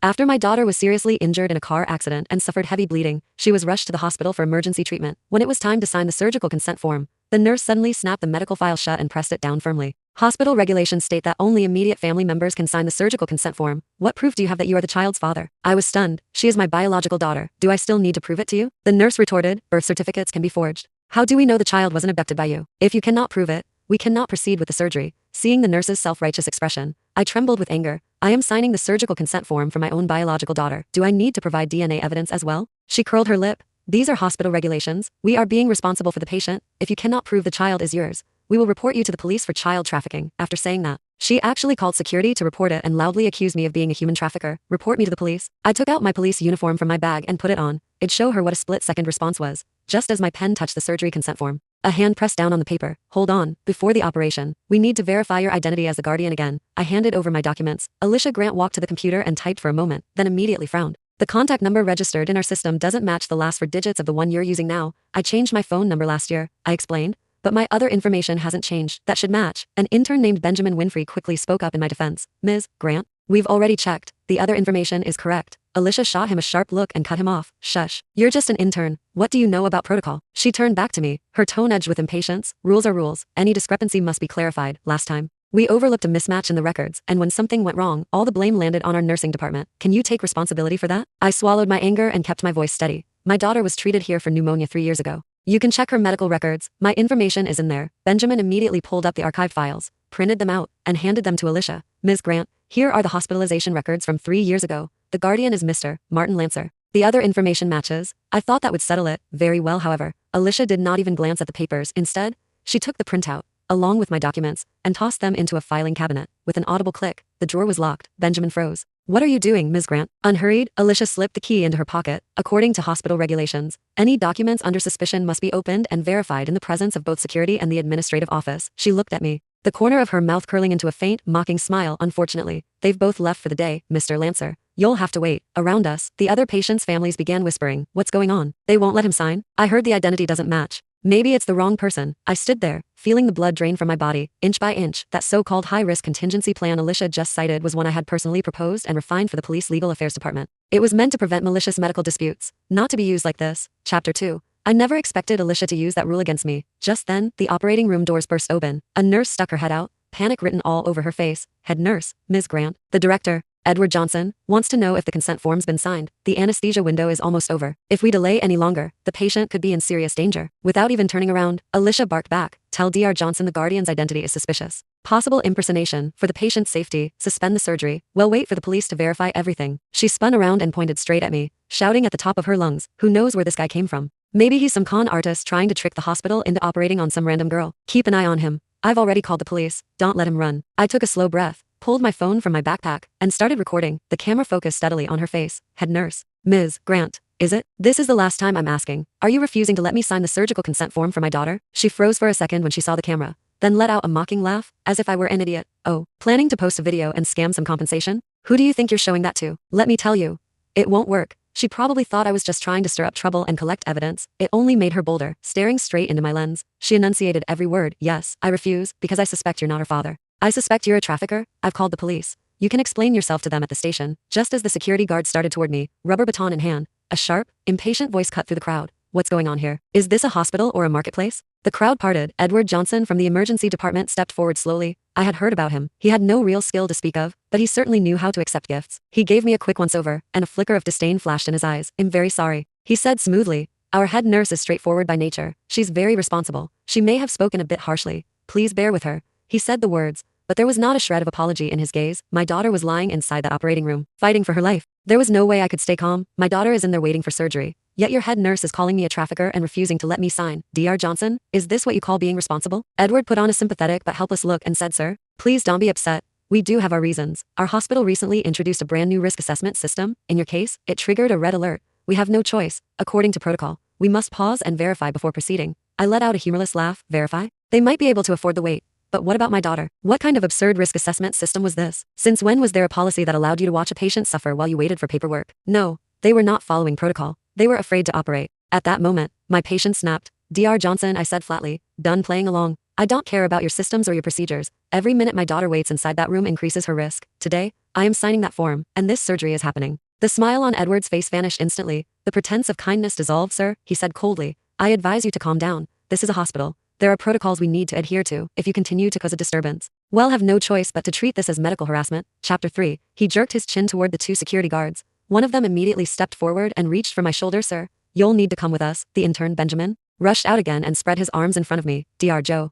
After my daughter was seriously injured in a car accident and suffered heavy bleeding, she was rushed to the hospital for emergency treatment. When it was time to sign the surgical consent form, the nurse suddenly snapped the medical file shut and pressed it down firmly. Hospital regulations state that only immediate family members can sign the surgical consent form. What proof do you have that you are the child's father? I was stunned. She is my biological daughter. Do I still need to prove it to you? The nurse retorted, birth certificates can be forged. How do we know the child wasn't abducted by you? If you cannot prove it, we cannot proceed with the surgery. Seeing the nurse's self-righteous expression, I trembled with anger. I am signing the surgical consent form for my own biological daughter. Do I need to provide DNA evidence as well? She curled her lip. These are hospital regulations. We are being responsible for the patient. If you cannot prove the child is yours, we will report you to the police for child trafficking. After saying that, she actually called security to report it and loudly accused me of being a human trafficker. Report me to the police. I took out my police uniform from my bag and put it on. It'd show her what a split-second response was, just as my pen touched the surgery consent form. A hand pressed down on the paper. Hold on. Before the operation, we need to verify your identity as the guardian again. I handed over my documents. Alicia Grant walked to the computer and typed for a moment, then immediately frowned. The contact number registered in our system doesn't match the last 4 digits of the one you're using now. I changed my phone number last year, I explained. But my other information hasn't changed. That should match. An intern named Benjamin Winfrey quickly spoke up in my defense. Ms. Grant, we've already checked. The other information is correct. Alicia shot him a sharp look and cut him off. Shush. You're just an intern. What do you know about protocol? She turned back to me, her tone edged with impatience. Rules are rules. Any discrepancy must be clarified. Last time, we overlooked a mismatch in the records, and when something went wrong, all the blame landed on our nursing department. Can you take responsibility for that? I swallowed my anger and kept my voice steady. My daughter was treated here for pneumonia 3 years ago. You can check her medical records. My information is in there. Benjamin immediately pulled up the archive files, printed them out, and handed them to Alicia. Ms. Grant, here are the hospitalization records from 3 years ago. The guardian is Mr. Martin Lancer. The other information matches. I thought that would settle it. Very well, however. Alicia did not even glance at the papers. Instead, she took the printout, along with my documents, and tossed them into a filing cabinet. With an audible click, the drawer was locked. Benjamin froze. What are you doing, Ms. Grant? Unhurried, Alicia slipped the key into her pocket. According to hospital regulations, any documents under suspicion must be opened and verified in the presence of both security and the administrative office. She looked at me, the corner of her mouth curling into a faint, mocking smile. Unfortunately, they've both left for the day, Mr. Lancer. You'll have to wait. Around us, the other patients' families began whispering, what's going on? They won't let him sign? I heard the identity doesn't match. Maybe it's the wrong person. I stood there, feeling the blood drain from my body, inch by inch. That so-called high-risk contingency plan Alicia just cited was one I had personally proposed and refined for the police legal affairs department. It was meant to prevent malicious medical disputes, not to be used like this. Chapter 2. I never expected Alicia to use that rule against me. Just then, the operating room doors burst open. A nurse stuck her head out, panic written all over her face. Head nurse, Ms. Grant. The director, Edward Johnson, wants to know if the consent form's been signed. The anesthesia window is almost over. If we delay any longer, the patient could be in serious danger. Without even turning around, Alicia barked back. Tell Dr. Johnson the guardian's identity is suspicious. Possible impersonation. For the patient's safety, suspend the surgery. We'll wait for the police to verify everything. She spun around and pointed straight at me, shouting at the top of her lungs, who knows where this guy came from? Maybe he's some con artist trying to trick the hospital into operating on some random girl. Keep an eye on him. I've already called the police. Don't let him run. I took a slow breath, pulled my phone from my backpack, and started recording. The camera focused steadily on her face. Head nurse. Ms. Grant, is it? This is the last time I'm asking. Are you refusing to let me sign the surgical consent form for my daughter? She froze for a second when she saw the camera, then let out a mocking laugh, as if I were an idiot. Oh, planning to post a video and scam some compensation? Who do you think you're showing that to? Let me tell you, it won't work. She probably thought I was just trying to stir up trouble and collect evidence. It only made her bolder, staring straight into my lens. She enunciated every word. Yes, I refuse, because I suspect you're not her father. I suspect you're a trafficker. I've called the police. You can explain yourself to them at the station. Just as the security guard started toward me, rubber baton in hand, a sharp, impatient voice cut through the crowd. What's going on here? Is this a hospital or a marketplace? The crowd parted. Edward Johnson from the emergency department stepped forward slowly. I had heard about him. He had no real skill to speak of, but he certainly knew how to accept gifts. He gave me a quick once-over, and a flicker of disdain flashed in his eyes. I'm very sorry, he said smoothly. Our head nurse is straightforward by nature. She's very responsible. She may have spoken a bit harshly. Please bear with her. He said the words, but there was not a shred of apology in his gaze. My daughter was lying inside that operating room, fighting for her life. There was no way I could stay calm. My daughter is in there waiting for surgery. Yet your head nurse is calling me a trafficker and refusing to let me sign. Dr. Johnson, is this what you call being responsible? Edward put on a sympathetic but helpless look and said, Sir, please don't be upset. We do have our reasons. Our hospital recently introduced a brand new risk assessment system. In your case, it triggered a red alert. We have no choice. According to protocol, we must pause and verify before proceeding. I let out a humorless laugh. Verify? They might be able to afford the wait. But what about my daughter? What kind of absurd risk assessment system was this? Since when was there a policy that allowed you to watch a patient suffer while you waited for paperwork? No, they were not following protocol. They were afraid to operate. At that moment, my patience snapped. Dr. Johnson, I said flatly, done playing along. I don't care about your systems or your procedures. Every minute my daughter waits inside that room increases her risk. Today, I am signing that form, and this surgery is happening. The smile on Edward's face vanished instantly. The pretense of kindness dissolved, sir, he said coldly. I advise you to calm down. This is a hospital. There are protocols we need to adhere to if you continue to cause a disturbance. We'll have no choice but to treat this as medical harassment. Chapter 3. He jerked his chin toward the two security guards. One of them immediately stepped forward and reached for my shoulder. Sir, you'll need to come with us. The intern, Benjamin, rushed out again and spread his arms in front of me. Dr. Joe.